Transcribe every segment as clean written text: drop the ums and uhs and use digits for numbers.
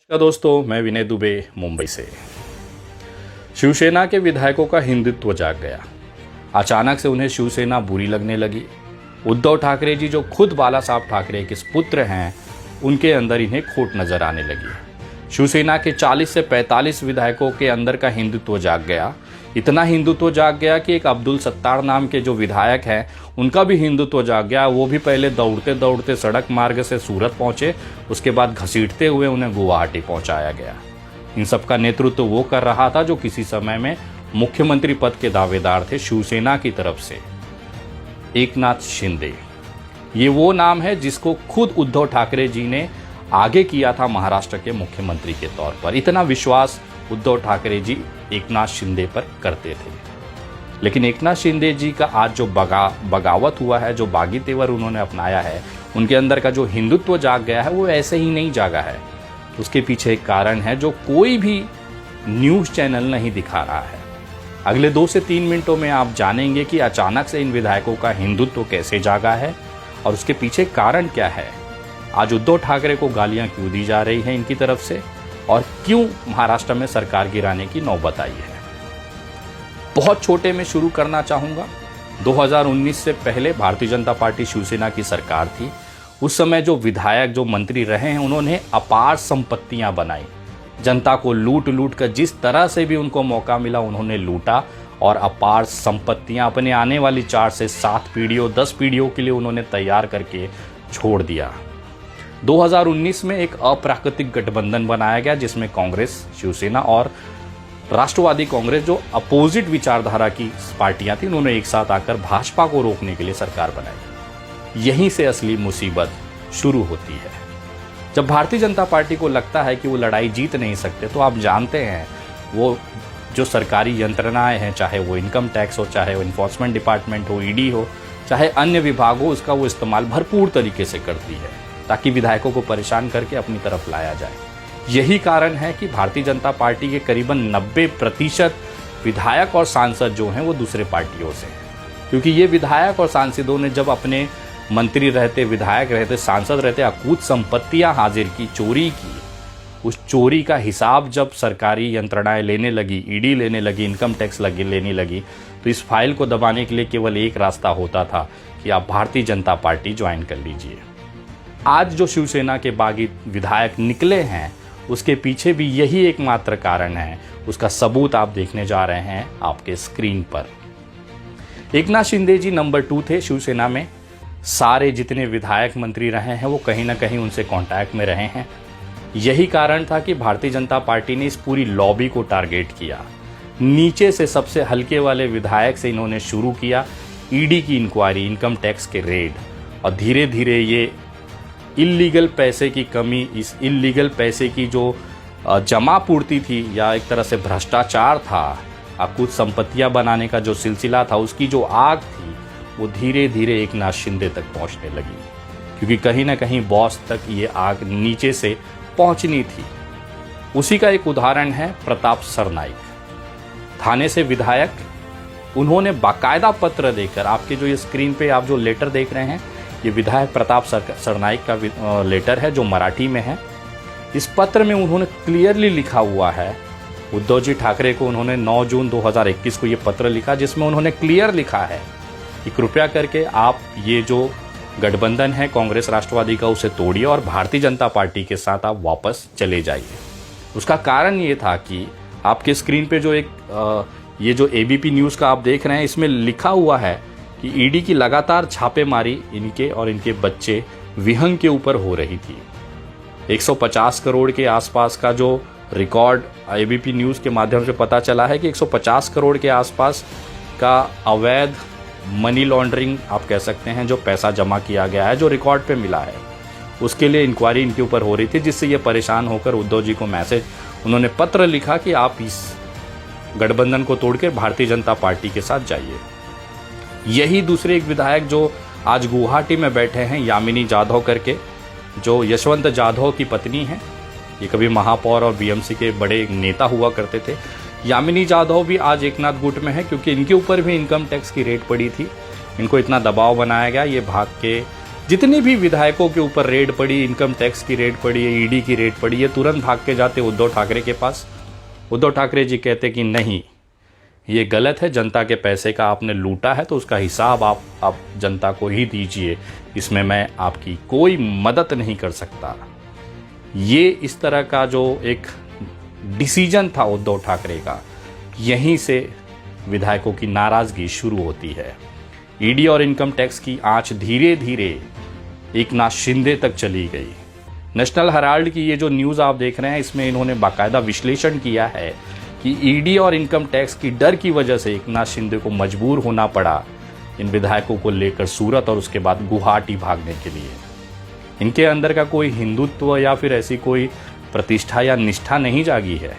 नमस्कार दोस्तों, मैं विनय दुबे मुंबई से। शिवसेना के विधायकों का हिंदुत्व जाग गया। अचानक से उन्हें शिवसेना बुरी लगने लगी। उद्धव ठाकरे जी जो खुद बाला साहब ठाकरे के पुत्र हैं, उनके अंदर इन्हें खोट नजर आने लगी। शिवसेना के 40 से 45 विधायकों के अंदर का हिंदुत्व जाग गया। इतना हिंदुत्व जाग गया कि एक अब्दुल सत्तार नाम के जो विधायक हैं, उनका भी हिंदुत्व जाग गया। वो भी पहले दौड़ते दौड़ते सड़क मार्ग से सूरत पहुंचे, उसके बाद घसीटते हुए उन्हें गुवाहाटी पहुंचाया गया। इन सब का नेतृत्व वो कर रहा था जो किसी समय में मुख्यमंत्री पद के दावेदार थे शिवसेना की तरफ से, एकनाथ शिंदे। ये वो नाम है जिसको खुद उद्धव ठाकरे जी ने आगे किया था महाराष्ट्र के मुख्यमंत्री के तौर पर। इतना विश्वास उद्धव ठाकरे जी एकनाथ शिंदे पर करते थे। लेकिन एकनाथ शिंदे जी का आज जो बगावत हुआ है, जो बागी तेवर उन्होंने अपनाया है, उनके अंदर का जो हिंदुत्व जाग गया है, वो ऐसे ही नहीं जागा है। उसके पीछे एक कारण है जो कोई भी न्यूज़ चैनल नहीं दिखा रहा है। अगले 2 से 3 मिनटों में आप जानेंगे कि अचानक से इन विधायकों का हिंदुत्व कैसे जागा है और उसके पीछे कारण क्या है। आज उद्धव ठाकरे को गालियां क्यों दी जा रही हैं इनकी तरफ से, और क्यों महाराष्ट्र में सरकार गिराने की नौबत आई है। बहुत छोटे में शुरू करना चाहूंगा। 2019 से पहले भारतीय जनता पार्टी शिवसेना की सरकार थी। उस समय जो विधायक, जो मंत्री रहे हैं, उन्होंने अपार संपत्तियां बनाई। जनता को लूट लूट कर जिस तरह से भी उनको मौका मिला उन्होंने लूटा और अपार संपत्तियां अपने आने वाली 4 से 7 पीढ़ियों, 10 पीढ़ियों के लिए उन्होंने तैयार करके छोड़ दिया। 2019 में एक अप्राकृतिक गठबंधन बनाया गया जिसमें कांग्रेस, शिवसेना और राष्ट्रवादी कांग्रेस, जो अपोजिट विचारधारा की पार्टियां थी, उन्होंने एक साथ आकर भाजपा को रोकने के लिए सरकार बनाई। यहीं से असली मुसीबत शुरू होती है। जब भारतीय जनता पार्टी को लगता है कि वो लड़ाई जीत नहीं सकते, तो आप जानते हैं वो जो सरकारी यंत्रणाएं हैं, चाहे वो इनकम टैक्स हो, चाहे वो इन्फोर्समेंट डिपार्टमेंट हो, ईडी हो, चाहे अन्य विभाग हो, उसका वो इस्तेमाल भरपूर तरीके से करती है ताकि विधायकों को परेशान करके अपनी तरफ लाया जाए। यही कारण है कि भारतीय जनता पार्टी के करीबन 90% विधायक और सांसद जो हैं वो दूसरे पार्टियों से हैं। क्योंकि ये विधायक और सांसदों ने जब अपने मंत्री रहते, विधायक रहते, सांसद रहते अकूत संपत्तियां हाजिर की, चोरी की, उस चोरी का हिसाब जब सरकारी यंत्रणाएं लेने लगी, ईडी लेने लगी, इनकम टैक्स लेने लगी, तो इस फाइल को दबाने के लिए केवल एक रास्ता होता था कि आप भारतीय जनता पार्टी ज्वाइन कर लीजिए। आज जो शिवसेना के बागी विधायक निकले हैं, उसके पीछे भी यही एकमात्र कारण है। उसका सबूत आप देखने जा रहे हैं आपके स्क्रीन पर। एकनाथ शिंदे जी नंबर 2 थे शिवसेना में। सारे जितने विधायक मंत्री रहे हैं वो कहीं ना कहीं उनसे कांटेक्ट में रहे हैं। यही कारण था कि भारतीय जनता पार्टी ने इस पूरी लॉबी को टारगेट किया। नीचे से सबसे हल्के वाले विधायक से इन्होंने शुरू किया ईडी की इंक्वायरी, इनकम टैक्स के रेड, और धीरे धीरे ये इल्लीगल पैसे की कमी, इस इल्लीगल पैसे की जो जमा पूर्ति थी या एक तरह से भ्रष्टाचार था, अकूत संपत्तियां बनाने का जो सिलसिला था, उसकी जो आग थी वो धीरे धीरे एकनाथ शिंदे तक पहुंचने लगी। क्योंकि कहीं ना कहीं बॉस तक ये आग नीचे से पहुंचनी थी। उसी का एक उदाहरण है प्रताप सरनाइक, थाने से विधायक। उन्होंने बाकायदा पत्र देकर, आपके जो ये स्क्रीन पे आप जो लेटर देख रहे हैं, ये विधायक प्रताप सरनाइक का लेटर है जो मराठी में है। इस पत्र में उन्होंने क्लियरली लिखा हुआ है, उद्धव जी ठाकरे को उन्होंने 9 जून 2021 को ये पत्र लिखा, जिसमें उन्होंने क्लियर लिखा है कि कृपया करके आप ये जो गठबंधन है कांग्रेस राष्ट्रवादी का, उसे तोड़िए और भारतीय जनता पार्टी के साथ आप वापस चले जाइए। उसका कारण ये था कि आपके स्क्रीन पे जो एक ये जो एबीपी न्यूज़ का आप देख रहे हैं, इसमें लिखा हुआ है कि ईडी की लगातार छापेमारी इनके और इनके बच्चे विहंग के ऊपर हो रही थी। 150 करोड़ के आसपास का जो रिकॉर्ड एबीपी न्यूज़ के माध्यम से पता चला है कि 150 करोड़ के आसपास का अवैध मनी लॉन्ड्रिंग आप कह सकते हैं, जो पैसा जमा किया गया है, जो रिकॉर्ड पे मिला है, उसके लिए इंक्वायरी इनके ऊपर हो रही थी। जिससे ये परेशान होकर उद्धव जी को मैसेज, उन्होंने पत्र लिखा कि आप इस गठबंधन को तोड़कर भारतीय जनता पार्टी के साथ जाइए। यही दूसरे एक विधायक जो आज गुवाहाटी में बैठे हैं, यामिनी जाधव करके, जो यशवंत जाधव की पत्नी है। ये कभी महापौर और बीएमसी के बड़े नेता हुआ करते थे। यामिनी जाधव भी आज एकनाथ गुट में है क्योंकि इनके ऊपर भी इनकम टैक्स की रेड पड़ी थी। इनको इतना दबाव बनाया गया, ये भाग के जितनी भी विधायकों के ऊपर रेड पड़ी, इनकम टैक्स की रेड पड़ी है, ईडी की रेड पड़ी है, तुरंत भाग के जाते उद्धव ठाकरे के पास। उद्धव ठाकरे जी कहते कि नहीं, ये गलत है, जनता के पैसे का आपने लूटा है तो उसका हिसाब आप जनता को ही दीजिए, इसमें मैं आपकी कोई मदद नहीं कर सकता। ये इस तरह का जो एक डिसीजन था उद्धव ठाकरे का, यहीं से विधायकों की नाराजगी शुरू होती है। ईडी और इनकम टैक्स की आंच धीरे धीरे एकनाथ शिंदे तक चली गई। नेशनल हेराल्ड की ये जो न्यूज़ आप देख रहे हैं, इसमें इन्होंने बाकायदा विश्लेषण किया है कि ईडी और इनकम टैक्स की डर की वजह से एकनाथ शिंदे को मजबूर होना पड़ा इन विधायकों को लेकर सूरत और उसके बाद गुवाहाटी भागने के लिए। इनके अंदर का कोई हिंदुत्व या फिर ऐसी कोई प्रतिष्ठा या निष्ठा नहीं जागी है।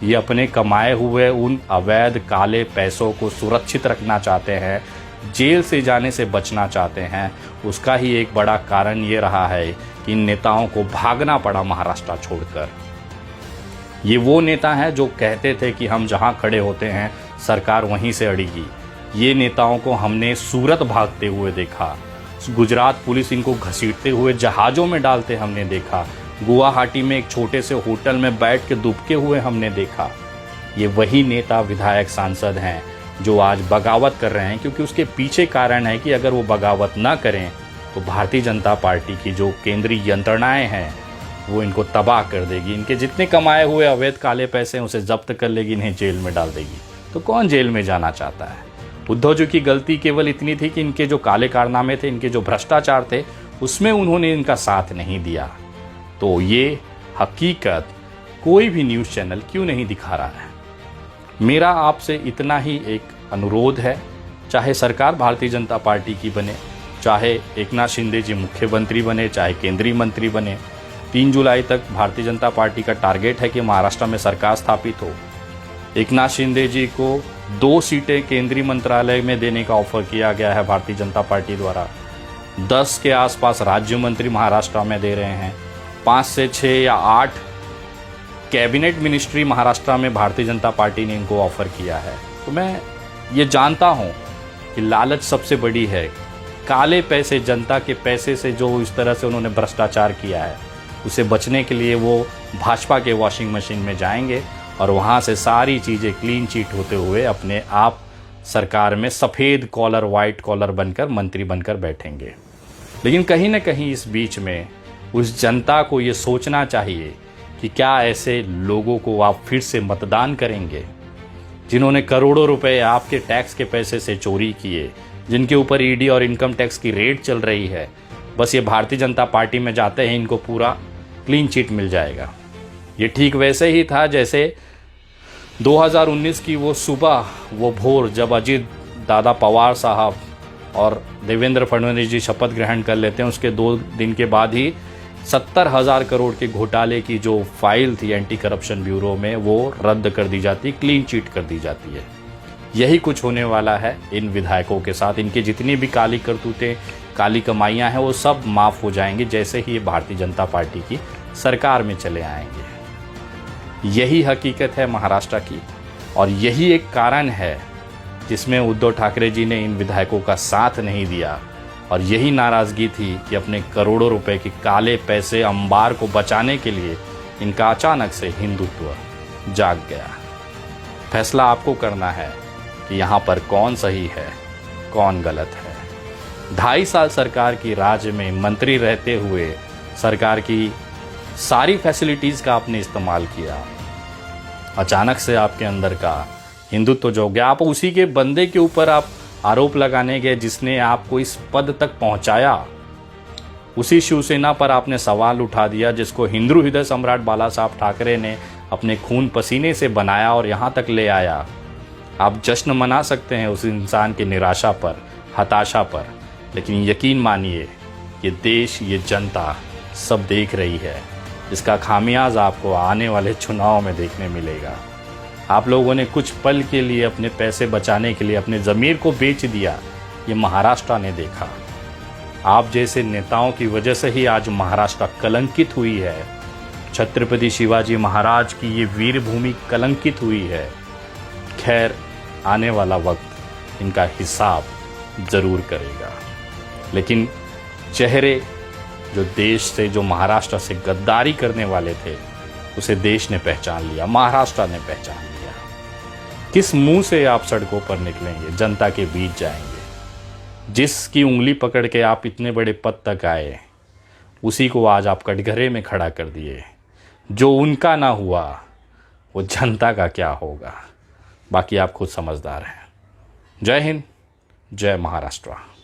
ये अपने कमाए हुए उन अवैध काले पैसों को सुरक्षित रखना चाहते हैं, जेल से जाने से बचना चाहते हैं। उसका ही एक बड़ा कारण ये रहा है कि इन नेताओं को भागना पड़ा महाराष्ट्र छोड़कर। ये वो नेता हैं जो कहते थे कि हम जहां खड़े होते हैं सरकार वहीं से अड़ेगी। ये नेताओं को हमने सूरत भागते हुए देखा, गुजरात पुलिस इनको घसीटते हुए जहाज़ों में डालते हमने देखा, गुवाहाटी में एक छोटे से होटल में बैठ के दुबके हुए हमने देखा। ये वही नेता, विधायक, सांसद हैं जो आज बगावत कर रहे हैं, क्योंकि उसके पीछे कारण है कि अगर वो बगावत ना करें तो भारतीय जनता पार्टी की जो केंद्रीय यंत्रणाएं हैं वो इनको तबाह कर देगी। इनके जितने कमाए हुए अवैध काले पैसे हैं उसे जब्त कर लेगी, इन्हें जेल में डाल देगी। तो कौन जेल में जाना चाहता है? उद्धव जी की गलती केवल इतनी थी कि इनके जो काले कारनामे थे, इनके जो भ्रष्टाचार थे, उसमें उन्होंने इनका साथ नहीं दिया। तो ये हकीकत कोई भी न्यूज़ चैनल क्यों नहीं दिखा रहा है? मेरा आपसे इतना ही एक अनुरोध है, चाहे सरकार भारतीय जनता पार्टी की बने, चाहे एकनाथ शिंदे जी मुख्यमंत्री बने, चाहे केंद्रीय मंत्री बने, 3 जुलाई तक भारतीय जनता पार्टी का टारगेट है कि महाराष्ट्र में सरकार स्थापित हो। एकनाथ शिंदे जी को 2 सीटें केंद्रीय मंत्रालय में देने का ऑफर किया गया है भारतीय जनता पार्टी द्वारा। 10 के आसपास राज्य मंत्री महाराष्ट्र में दे रहे हैं। 5 से 6 या 8 कैबिनेट मिनिस्ट्री महाराष्ट्र में भारतीय जनता पार्टी ने इनको ऑफर किया है। तो मैं ये जानता हूँ कि लालच सबसे बड़ी है। काले पैसे, जनता के पैसे से जो इस तरह से उन्होंने भ्रष्टाचार किया है, उसे बचने के लिए वो भाजपा के वॉशिंग मशीन में जाएंगे और वहाँ से सारी चीज़ें क्लीन चीट होते हुए अपने आप सरकार में सफ़ेद कॉलर, वाइट कॉलर बनकर मंत्री बनकर बैठेंगे। लेकिन कहीं ना कहीं इस बीच में उस जनता को ये सोचना चाहिए कि क्या ऐसे लोगों को आप फिर से मतदान करेंगे जिन्होंने करोड़ों रुपए आपके टैक्स के पैसे से चोरी किए, जिनके ऊपर ईडी और इनकम टैक्स की रेड चल रही है। बस ये भारतीय जनता पार्टी में जाते हैं इनको पूरा क्लीन चिट मिल जाएगा। ये ठीक वैसे ही था जैसे 2019 की वो सुबह, वो भोर, जब अजीत दादा पवार साहब और देवेंद्र फडणवीस जी शपथ ग्रहण कर लेते हैं, उसके 2 दिन के बाद ही 70,000 करोड़ के घोटाले की जो फाइल थी एंटी करप्शन ब्यूरो में, वो रद्द कर दी जाती, क्लीन चिट कर दी जाती है। यही कुछ होने वाला है इन विधायकों के साथ। इनके जितनी भी काली करतूतें, काली कमाइयां हैं, वो सब माफ़ हो जाएंगे जैसे ही ये भारतीय जनता पार्टी की सरकार में चले आएंगे। यही हकीकत है महाराष्ट्र की, और यही एक कारण है जिसमें उद्धव ठाकरे जी ने इन विधायकों का साथ नहीं दिया। और यही नाराज़गी थी कि अपने करोड़ों रुपए के काले पैसे अंबार को बचाने के लिए इनका अचानक से हिंदुत्व जाग गया। फैसला आपको करना है कि यहाँ पर कौन सही है, कौन गलत है। 2.5 साल सरकार की राज में मंत्री रहते हुए सरकार की सारी फैसिलिटीज़ का आपने इस्तेमाल किया। अचानक से आपके अंदर का हिंदुत्व जो गया, आप उसी के बंदे के ऊपर आप आरोप लगाने गए जिसने आपको इस पद तक पहुंचाया। उसी शिवसेना पर आपने सवाल उठा दिया जिसको हिंदू हृदय सम्राट बाला साहब ठाकरे ने अपने खून पसीने से बनाया और यहाँ तक ले आया। आप जश्न मना सकते हैं उस इंसान की निराशा पर, हताशा पर, लेकिन यकीन मानिए ये देश, ये जनता सब देख रही है। इसका खामियाजा आपको आने वाले चुनाव में देखने मिलेगा। आप लोगों ने कुछ पल के लिए अपने पैसे बचाने के लिए अपने ज़मीर को बेच दिया, ये महाराष्ट्र ने देखा। आप जैसे नेताओं की वजह से ही आज महाराष्ट्र कलंकित हुई है। छत्रपति शिवाजी महाराज की ये वीर भूमि कलंकित हुई है। खैर, आने वाला वक्त इनका हिसाब ज़रूर करेगा। लेकिन चेहरे जो देश से, जो महाराष्ट्र से गद्दारी करने वाले थे, उसे देश ने पहचान लिया, महाराष्ट्र ने पहचान लिया। किस मुंह से आप सड़कों पर निकलेंगे, जनता के बीच जाएंगे? जिसकी उंगली पकड़ के आप इतने बड़े पद तक आए, उसी को आज आप कटघरे में खड़ा कर दिए। जो उनका ना हुआ वो जनता का क्या होगा? बाकी आप खुद समझदार हैं। जय हिंद, जय महाराष्ट्र।